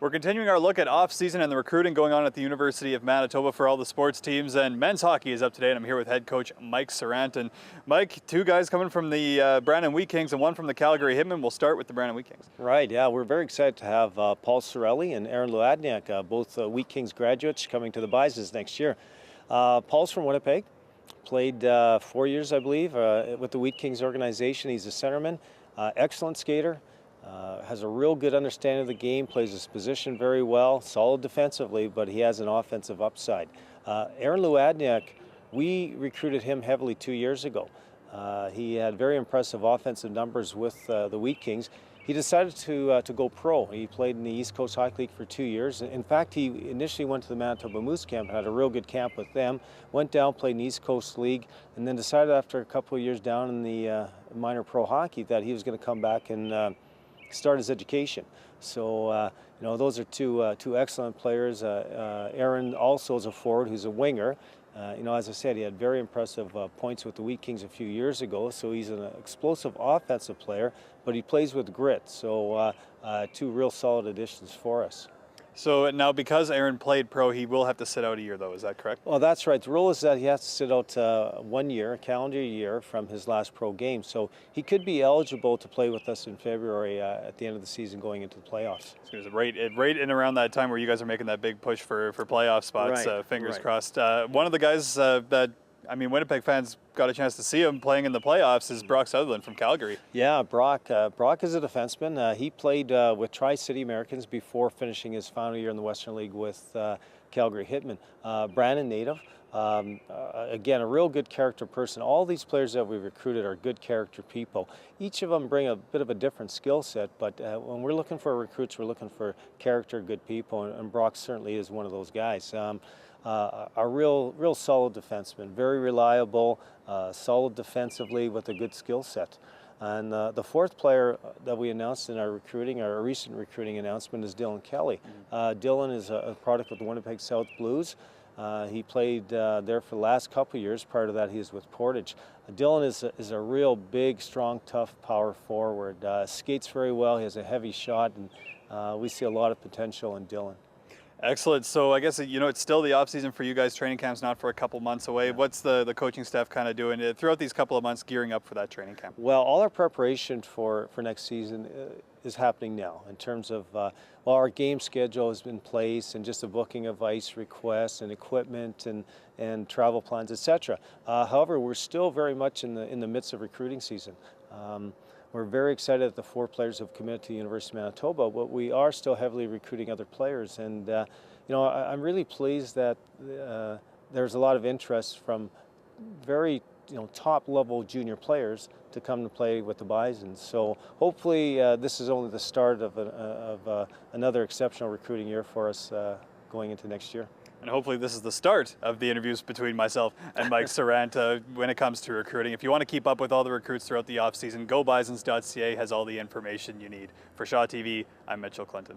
We're continuing our look at off-season and the recruiting going on at the University of Manitoba for all the sports teams, and men's hockey is up today, and I'm here with head coach Mike SIRANT. And Mike, two guys coming from the Brandon WECC and one from the Calgary Hitmen. We'll start with the Brandon WECC. Right, yeah, we're very excited to have Paul Sorelli and Aaron Luadniak, both WECC graduates, coming to the Bisons next year. Paul's from Winnipeg, played 4 years, I believe, with the WECC organization. He's a centerman, excellent skater. Has a real good understanding of the game, plays his position very well, solid defensively, but he has an offensive upside. Aaron Luadniak, we recruited him heavily 2 years ago. He had very impressive offensive numbers with the WECC. He decided to go pro. He played in the East Coast Hockey League for 2 years. In fact, he initially went to the Manitoba Moose Camp and had a real good camp with them, went down, played in the East Coast League, and then decided after a couple of years down in the minor pro hockey that he was going to come back and start his education. So, you know, those are two excellent players. Aaron also is a forward who's a winger. You know, as I said, he had very impressive points with the WECC a few years ago, so he's an explosive offensive player, but he plays with grit. So, two real solid additions for us. So now, because Aaron played pro, he will have to sit out a year, though. Is that correct? Well, that's right. The rule is that he has to sit out 1 year, a calendar year, from his last pro game. So he could be eligible to play with us in February at the end of the season, going into the playoffs. So right in around that time where you guys are making that big push for playoff spots. Right, fingers crossed. One of the guys that, I mean, Winnipeg fans got a chance to see him playing in the playoffs is Brock Sutherland from Calgary. Yeah, Brock is a defenseman. He played with Tri-City Americans before finishing his final year in the Western League with Calgary Hitmen. Brandon native. Again, a real good character person. All these players that we've recruited are good character people. Each of them bring a bit of a different skill set, but when we're looking for recruits, we're looking for character, good people, and Brock certainly is one of those guys. A real solid defenseman, very reliable, solid defensively with a good skill set. And the fourth player that we announced in our recent recruiting announcement is Dylan Kelly. Dylan is a product of the Winnipeg South Blues. He played there for the last couple of years. Prior to that, he was with Portage. Dylan is a real big, strong, tough power forward. Skates very well. He has a heavy shot, and we see a lot of potential in Dylan. Excellent. So I guess, you know, it's still the off season for you guys. Training camp's not for a couple months away. Yeah. What's the coaching staff kind of doing throughout these couple of months, gearing up for that training camp? Well, all our preparation for next season is happening now in terms of, well, our game schedule has been in place, and just the booking of ice requests and equipment and travel plans, etc. However, we're still very much in the midst of recruiting season. We're very excited that the 4 players have committed to the University of Manitoba, but we are still heavily recruiting other players. And, you know, I'm really pleased that there's a lot of interest from very, you know, top-level junior players to come to play with the Bisons. So hopefully this is only the start of another exceptional recruiting year for us going into next year. And hopefully this is the start of the interviews between myself and Mike SIRANT when it comes to recruiting. If you want to keep up with all the recruits throughout the offseason, gobisons.ca has all the information you need. For Shaw TV, I'm Mitchell Clinton.